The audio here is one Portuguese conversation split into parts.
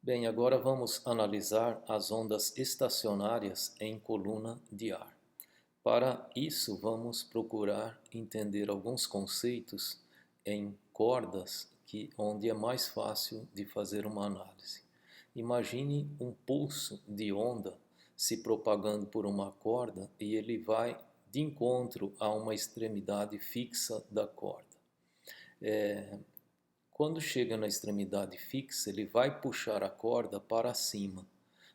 Bem, agora vamos analisar as ondas estacionárias em coluna de ar. Para isso, vamos procurar entender alguns conceitos em cordas onde é mais fácil de fazer uma análise. Imagine um pulso de onda se propagando por uma corda e ele vai de encontro a uma extremidade fixa da corda. Quando chega na extremidade fixa, ele vai puxar a corda para cima,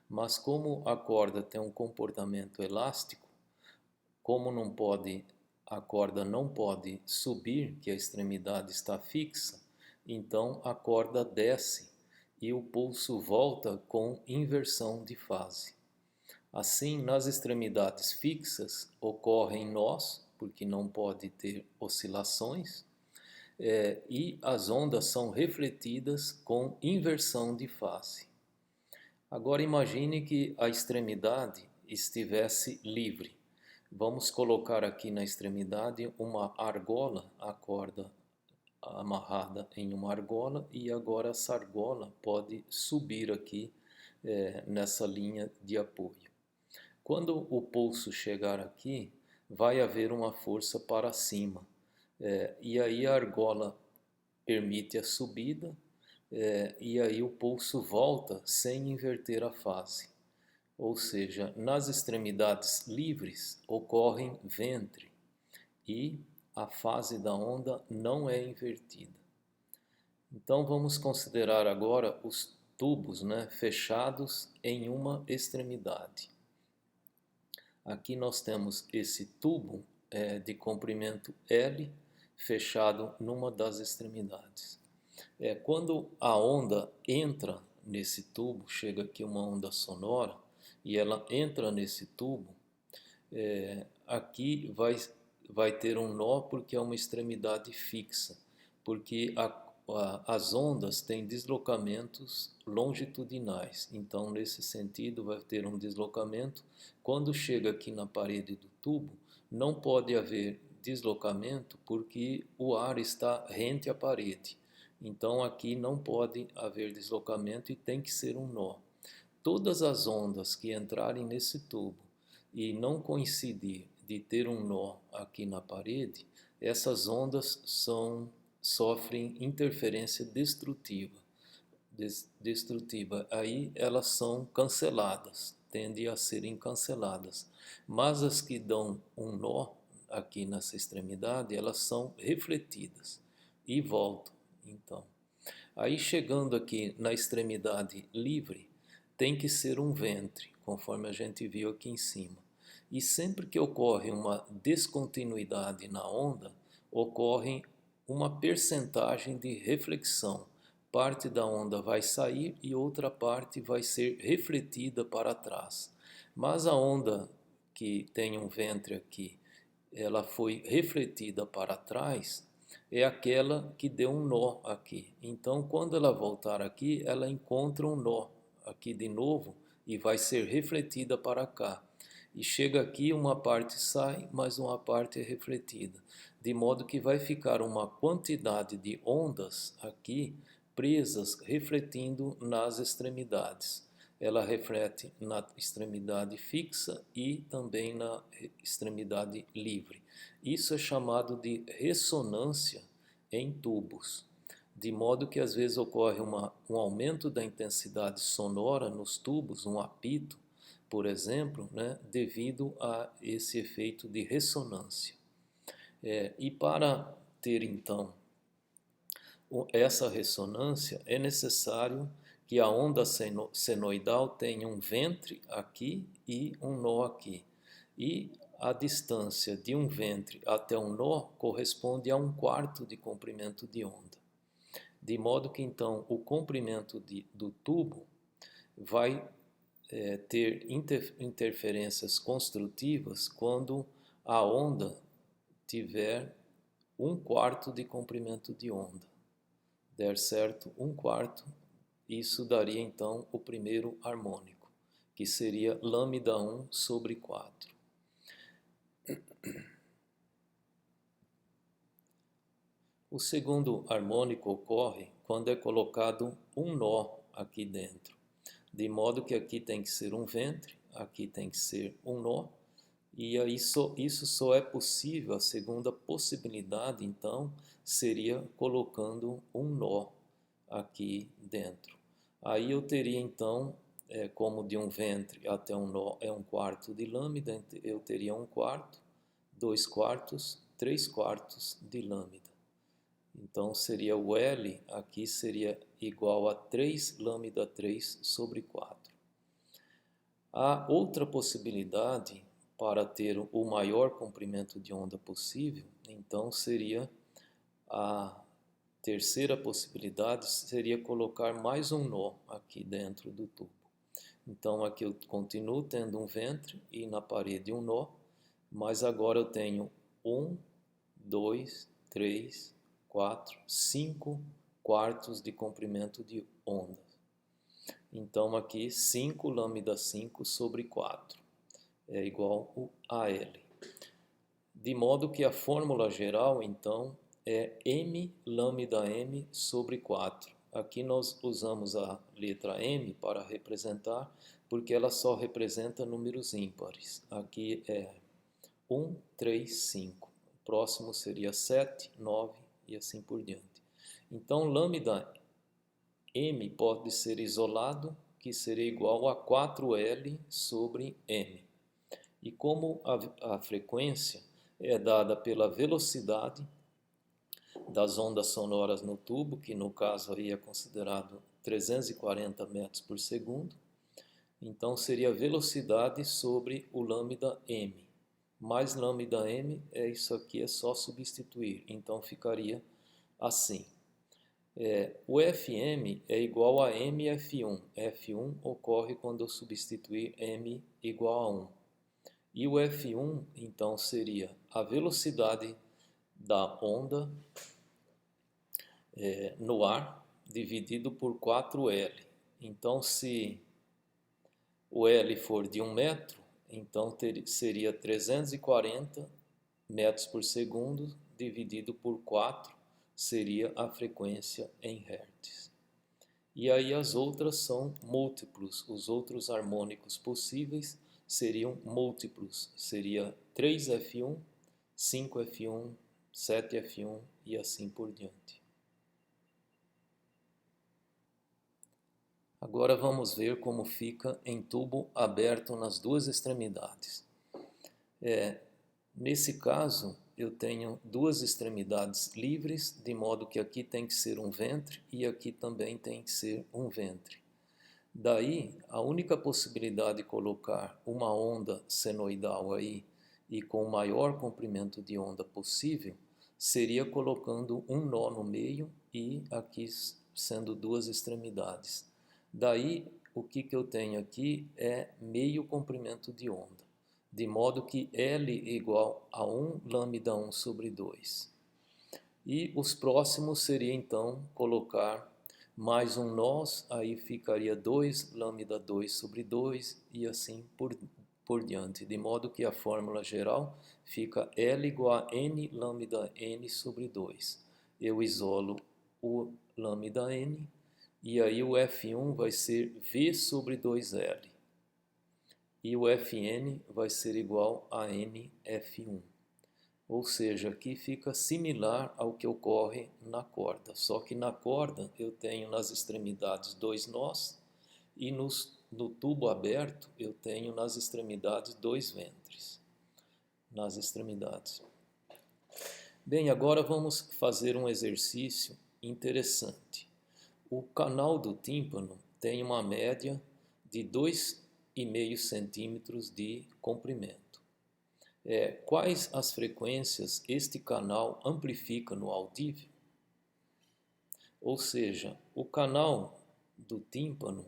mas como a corda tem um comportamento elástico, como a corda não pode subir, que a extremidade está fixa, então a corda desce e o pulso volta com inversão de fase. Assim, nas extremidades fixas ocorrem nós, porque não pode ter oscilações, e as ondas são refletidas com inversão de fase. Agora imagine que a extremidade estivesse livre. Vamos colocar aqui na extremidade uma argola, a corda amarrada em uma argola, e agora essa argola pode subir aqui nessa linha de apoio. Quando o pulso chegar aqui, vai haver uma força para cima. E aí a argola permite a subida, e aí o pulso volta sem inverter a fase. Ou seja, nas extremidades livres ocorrem ventre e a fase da onda não é invertida. Então vamos considerar agora os tubos, fechados em uma extremidade. Aqui nós temos esse tubo de comprimento L fechado numa das extremidades. Quando a onda entra nesse tubo, chega aqui uma onda sonora e ela entra nesse tubo, aqui vai ter um nó porque é uma extremidade fixa, porque as ondas têm deslocamentos longitudinais, então nesse sentido vai ter um deslocamento. Quando chega aqui na parede do tubo, não pode haver deslocamento porque o ar está rente à parede, então aqui não pode haver deslocamento e tem que ser um nó. Todas as ondas que entrarem nesse tubo e não coincidir de ter um nó aqui na parede, essas ondas sofrem interferência destrutiva. Aí elas são canceladas, tendem a serem canceladas. Mas as que dão um nó aqui nessa extremidade, elas são refletidas e voltam. Então, aí chegando aqui na extremidade livre, tem que ser um ventre, conforme a gente viu aqui em cima. E sempre que ocorre uma descontinuidade na onda, ocorre uma percentagem de reflexão. Parte da onda vai sair e outra parte vai ser refletida para trás. Mas a onda que tem um ventre aqui, ela foi refletida para trás, é aquela que deu um nó aqui. Então, quando ela voltar aqui, ela encontra um nó aqui de novo e vai ser refletida para cá. E chega aqui, uma parte sai, mas uma parte é refletida. De modo que vai ficar uma quantidade de ondas aqui presas, refletindo nas extremidades. Ela reflete na extremidade fixa e também na extremidade livre. Isso é chamado de ressonância em tubos, de modo que às vezes ocorre um aumento da intensidade sonora nos tubos, um apito, por exemplo, devido a esse efeito de ressonância. E para ter então essa ressonância, é necessário que a onda senoidal tenha um ventre aqui e um nó aqui. E a distância de um ventre até um nó corresponde a 1/4 de comprimento de onda. De modo que então o comprimento do tubo vai ter interferências construtivas quando a onda tiver 1/4 de comprimento de onda. Der certo 1/4, isso daria então o primeiro harmônico, que seria λ1/4. O segundo harmônico ocorre quando é colocado um nó aqui dentro. de modo que aqui tem que ser um ventre, aqui tem que ser um nó, e aí isso só é possível, a segunda possibilidade, então, seria colocando um nó aqui dentro. Aí eu teria, então, como de um ventre até um nó é 1/4 de lâmina, eu teria 1/4, 2/4, 3/4 de lâmina. Então, seria o L aqui seria igual a 3 lambda 3 sobre 4. A outra possibilidade para ter o maior comprimento de onda possível, então seria a terceira possibilidade, seria colocar mais um nó aqui dentro do tubo. Então aqui eu continuo tendo um ventre e na parede um nó, mas agora eu tenho 1, 2, 3, 4, 5 quartos de comprimento de onda. Então aqui 5 lambda 5 sobre 4 é igual a L. De modo que a fórmula geral então é M lambda M sobre 4. Aqui nós usamos a letra M para representar, porque ela só representa números ímpares. Aqui é 1, 3, 5. O próximo seria 7, 9 e assim por diante. Então, lambda M pode ser isolado, que seria igual a 4L sobre M. E como a frequência é dada pela velocidade das ondas sonoras no tubo, que no caso aí é considerado 340 metros por segundo, então seria a velocidade sobre o lambda m. Mais lambda m, isso aqui é só substituir, então ficaria assim. O Fm é igual a mF1. F1 ocorre quando eu substituir m igual a 1. E o F1, então, seria a velocidade da onda no ar dividido por 4L. Então, se o L for de 1 metro, então seria 340 metros por segundo dividido por 4, seria a frequência em hertz. E aí as outras são múltiplos, os outros harmônicos possíveis seriam múltiplos, seria 3F1, 5F1, 7F1 e assim por diante. Agora vamos ver como fica em tubo aberto nas duas extremidades. Nesse caso, eu tenho duas extremidades livres, de modo que aqui tem que ser um ventre e aqui também tem que ser um ventre. Daí, a única possibilidade de colocar uma onda senoidal aí e com o maior comprimento de onda possível seria colocando um nó no meio e aqui sendo duas extremidades. Daí, o que eu tenho aqui é meio comprimento de onda, de modo que L igual a 1 lambda 1 sobre 2. E os próximos seria então colocar mais um nó, aí ficaria 2 lambda 2 sobre 2 e assim por diante, de modo que a fórmula geral fica L igual a N lambda N sobre 2. Eu isolo o lambda N e aí o F1 vai ser V sobre 2L. E o Fn vai ser igual a NF1. Ou seja, aqui fica similar ao que ocorre na corda, só que na corda eu tenho nas extremidades 2 nós e no tubo aberto eu tenho nas extremidades 2 ventres. Nas extremidades. Bem, agora vamos fazer um exercício interessante. O canal do tímpano tem uma média de 2,5 centímetros de comprimento. Quais as frequências este canal amplifica no audível? Ou seja, o canal do tímpano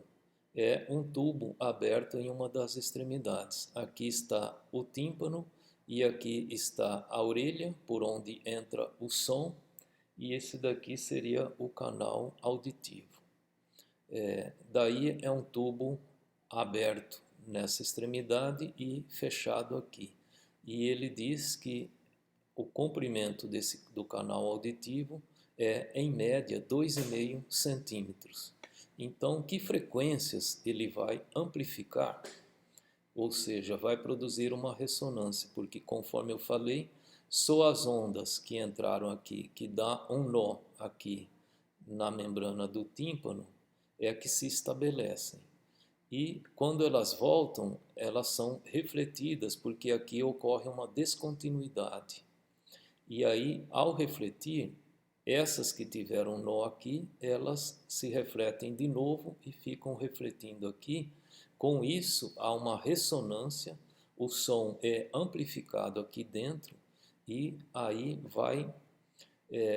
é um tubo aberto em uma das extremidades. Aqui está o tímpano e aqui está a orelha, por onde entra o som, e esse daqui seria o canal auditivo. Daí é um tubo aberto nessa extremidade e fechado aqui. E ele diz que o comprimento do canal auditivo é, em média, 2,5 centímetros. Então, que frequências ele vai amplificar? Ou seja, vai produzir uma ressonância, porque conforme eu falei, só as ondas que entraram aqui, que dá um nó aqui na membrana do tímpano, é que se estabelecem. E quando elas voltam, elas são refletidas, porque aqui ocorre uma descontinuidade. E aí, ao refletir, essas que tiveram nó aqui, elas se refletem de novo e ficam refletindo aqui. Com isso, há uma ressonância, o som é amplificado aqui dentro e aí vai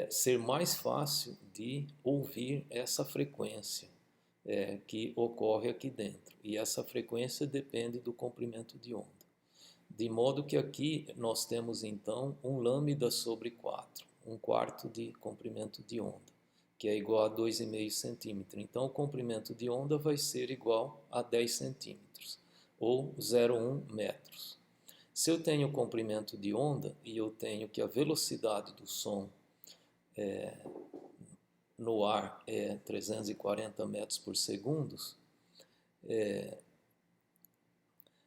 ser mais fácil de ouvir essa frequência que ocorre aqui dentro. E essa frequência depende do comprimento de onda. De modo que aqui nós temos então um lambda sobre 4, um quarto de comprimento de onda, que é igual a 2,5 centímetros. Então o comprimento de onda vai ser igual a 10 centímetros, ou 0,1 metros. Se eu tenho comprimento de onda e eu tenho que a velocidade do som no ar é 340 metros por segundo,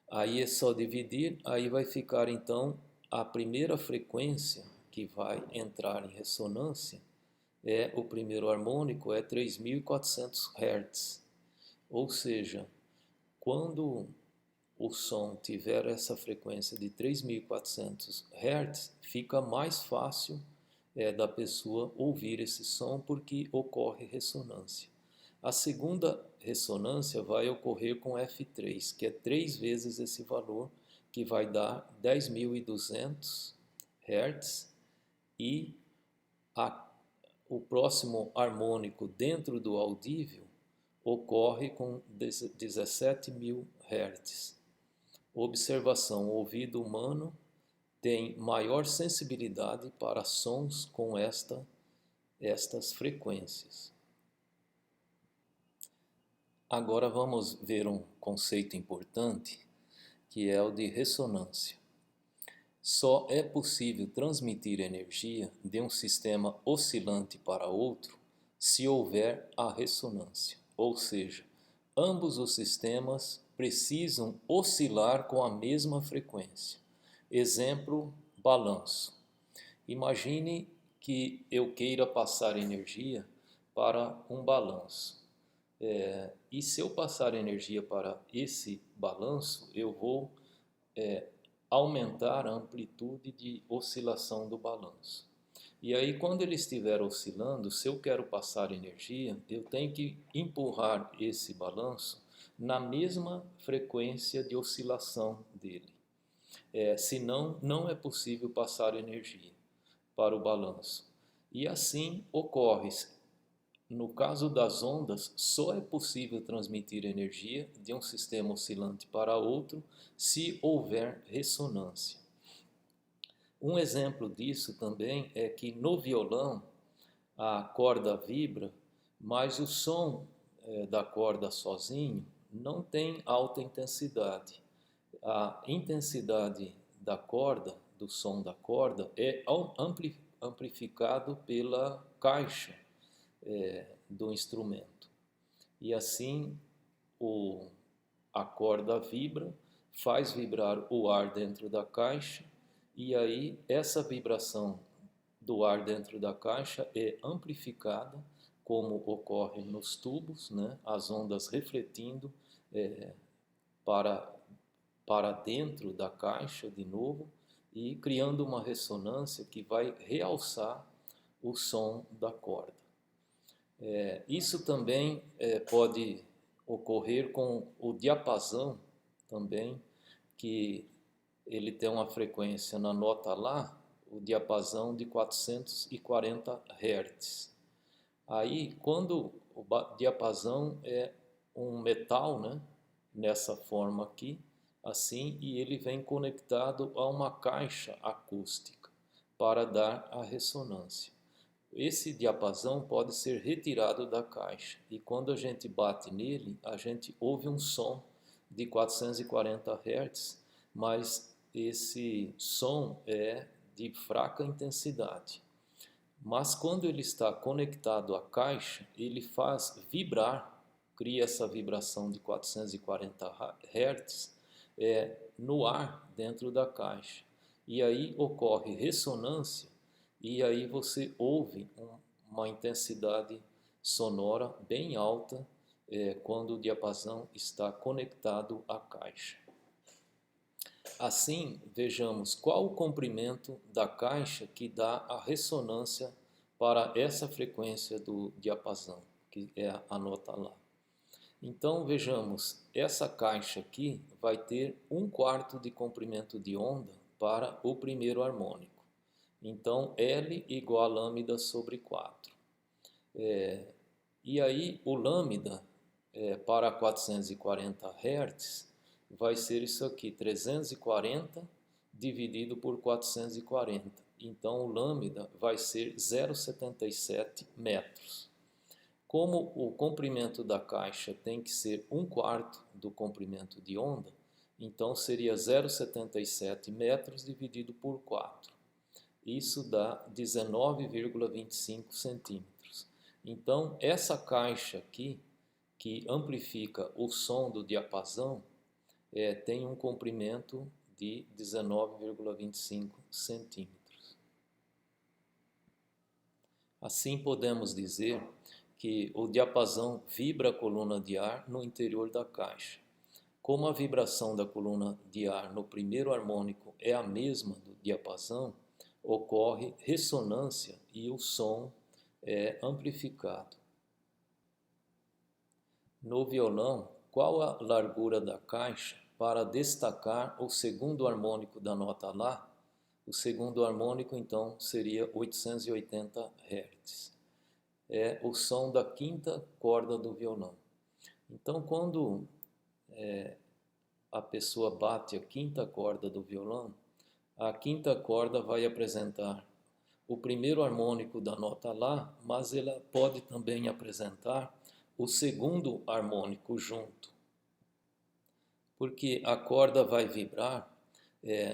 aí é só dividir, aí vai ficar então a primeira frequência que vai entrar em ressonância o primeiro harmônico é 3.400 Hz. Ou seja, quando o som tiver essa frequência de 3.400 Hz, fica mais fácil da pessoa ouvir esse som porque ocorre ressonância. A segunda ressonância vai ocorrer com F3, que é 3 vezes esse valor, que vai dar 10.200 Hz, e o próximo harmônico dentro do audível ocorre com 17.000 Hz. Observação: o ouvido humano tem maior sensibilidade para sons com estas frequências. Agora vamos ver um conceito importante, que é o de ressonância. Só é possível transmitir energia de um sistema oscilante para outro se houver a ressonância, ou seja, ambos os sistemas precisam oscilar com a mesma frequência. Exemplo, balanço. Imagine que eu queira passar energia para um balanço. E se eu passar energia para esse balanço, eu vou aumentar a amplitude de oscilação do balanço. E aí, quando ele estiver oscilando, se eu quero passar energia, eu tenho que empurrar esse balanço na mesma frequência de oscilação dele. Senão, não é possível passar energia para o balanço. E assim ocorre. No caso das ondas, só é possível transmitir energia de um sistema oscilante para outro se houver ressonância. Um exemplo disso também é que no violão a corda vibra, mas o som da corda sozinho não tem alta intensidade. A intensidade da corda, do som da corda, é amplificado pela caixa do instrumento. E assim a corda vibra, faz vibrar o ar dentro da caixa, e aí essa vibração do ar dentro da caixa é amplificada, como ocorre nos tubos, né? As ondas refletindo para dentro da caixa de novo e criando uma ressonância que vai realçar o som da corda. Isso também pode ocorrer com o diapasão também, que ele tem uma frequência na nota Lá, o diapasão de 440 Hz. Aí, quando o diapasão é um metal, né, nessa forma aqui, assim, e ele vem conectado a uma caixa acústica para dar a ressonância. Esse diapasão pode ser retirado da caixa e quando a gente bate nele, a gente ouve um som de 440 Hz, mas esse som é de fraca intensidade. Mas quando ele está conectado à caixa, ele faz vibrar cria essa vibração de 440 Hz no ar dentro da caixa. E aí ocorre ressonância e aí você ouve uma intensidade sonora bem alta quando o diapasão está conectado à caixa. Assim, vejamos qual o comprimento da caixa que dá a ressonância para essa frequência do diapasão, que é a nota Lá. Então, vejamos, essa caixa aqui vai ter 1/4 de comprimento de onda para o primeiro harmônico. Então, L igual a lambda sobre 4. E aí, o lambda para 440 Hz vai ser isso aqui, 340 dividido por 440. Então, o lambda vai ser 0,77 metros. Como o comprimento da caixa tem que ser 1/4 do comprimento de onda, então seria 0,77 metros dividido por 4. Isso dá 19,25 centímetros. Então, essa caixa aqui, que amplifica o som do diapasão, tem um comprimento de 19,25 centímetros. Assim, podemos dizer que o diapasão vibra a coluna de ar no interior da caixa. Como a vibração da coluna de ar no primeiro harmônico é a mesma do diapasão, ocorre ressonância e o som é amplificado. No violão, qual a largura da caixa para destacar o segundo harmônico da nota Lá? O segundo harmônico, então, seria 880 Hz. É o som da quinta corda do violão. Então, quando a pessoa bate a quinta corda do violão, a quinta corda vai apresentar o primeiro harmônico da nota Lá, mas ela pode também apresentar o segundo harmônico junto, porque a corda vai vibrar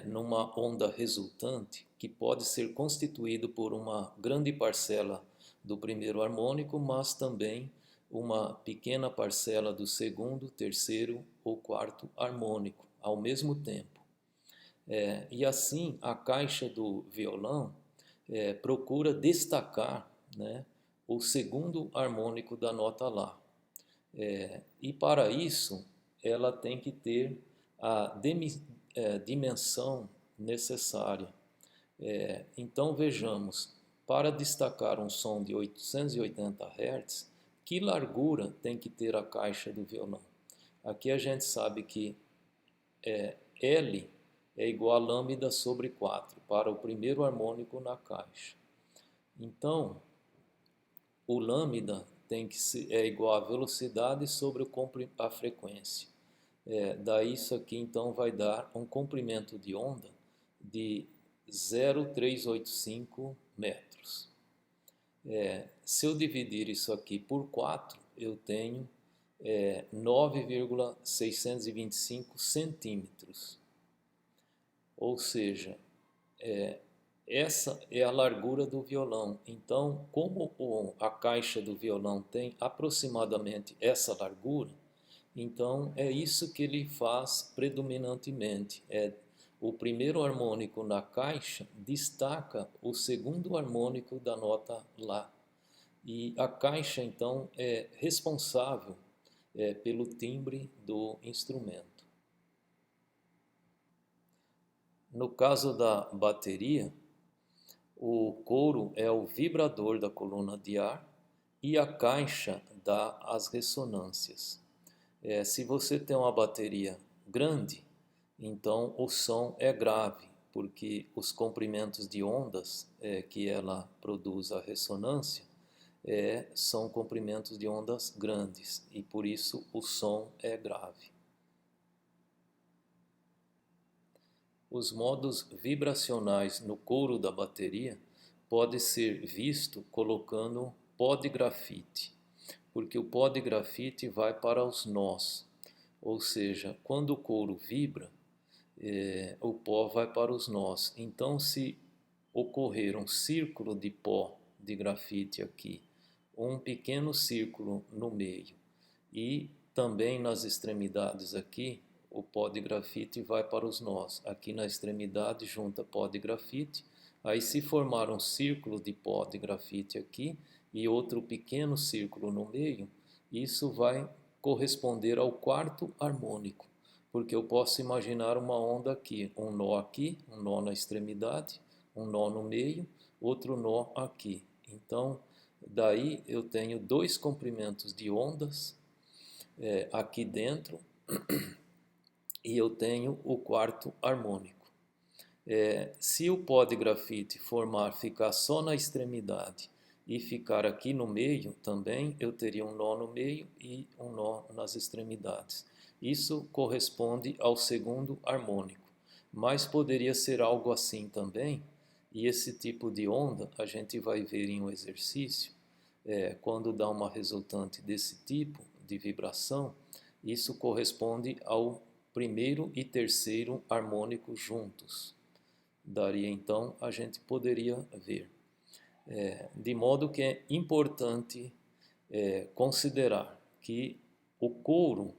numa onda resultante que pode ser constituído por uma grande parcela do primeiro harmônico, mas também uma pequena parcela do segundo, terceiro ou quarto harmônico ao mesmo tempo. E assim a caixa do violão procura destacar, né, o segundo harmônico da nota Lá. E para isso ela tem que ter a dimensão necessária. Então vejamos, para destacar um som de 880 Hz, que largura tem que ter a caixa do violão? Aqui a gente sabe que L é igual a lambda sobre 4 para o primeiro harmônico na caixa. Então, o lambda é igual a velocidade sobre a frequência. Daí isso aqui então vai dar um comprimento de onda de 0,385 metros. Se eu dividir isso aqui por 4, eu tenho 9,625 centímetros. Ou seja, essa é a largura do violão. Então, como a caixa do violão tem aproximadamente essa largura, então é isso que ele faz predominantemente. O primeiro harmônico na caixa destaca o segundo harmônico da nota Lá. E a caixa, então, é responsável pelo timbre do instrumento. No caso da bateria, o couro é o vibrador da coluna de ar e a caixa dá as ressonâncias. Se você tem uma bateria grande, então o som é grave, porque os comprimentos de ondas que ela produz a ressonância são comprimentos de ondas grandes e por isso o som é grave. Os modos vibracionais no couro da bateria pode ser visto colocando pó de grafite, porque o pó de grafite vai para os nós, ou seja, quando o couro vibra, o pó vai para os nós. Então, se ocorrer um círculo de pó de grafite aqui, um pequeno círculo no meio E também nas extremidades aqui, o pó de grafite vai para os nós. Aqui na extremidade junta pó de grafite. Aí se formar um círculo de pó de grafite aqui e outro pequeno círculo no meio, isso vai corresponder ao quarto harmônico. Porque eu posso imaginar uma onda aqui, um nó na extremidade, um nó no meio, outro nó aqui. Então, daí eu tenho dois comprimentos de ondas aqui dentro e eu tenho o quarto harmônico. Se o pó de grafite ficar só na extremidade e ficar aqui no meio também, eu teria um nó no meio e um nó nas extremidades. Isso corresponde ao segundo harmônico, mas poderia ser algo assim também, e esse tipo de onda a gente vai ver em um exercício, quando dá uma resultante desse tipo de vibração, isso corresponde ao primeiro e terceiro harmônico juntos. Daria então, a gente poderia ver. De modo que é importante considerar que o couro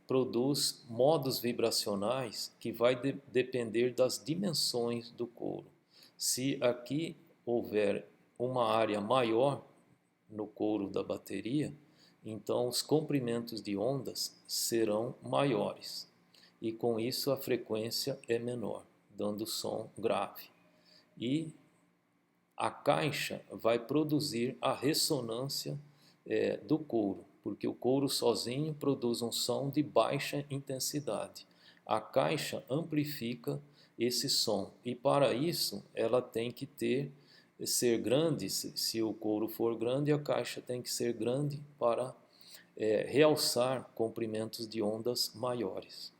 produz modos vibracionais que vai depender das dimensões do couro. Se aqui houver uma área maior no couro da bateria, então os comprimentos de ondas serão maiores e com isso a frequência é menor, dando som grave. E a caixa vai produzir a ressonância do couro, porque o couro sozinho produz um som de baixa intensidade. A caixa amplifica esse som e para isso ela tem que ser grande. Se o couro for grande, a caixa tem que ser grande para realçar comprimentos de ondas maiores.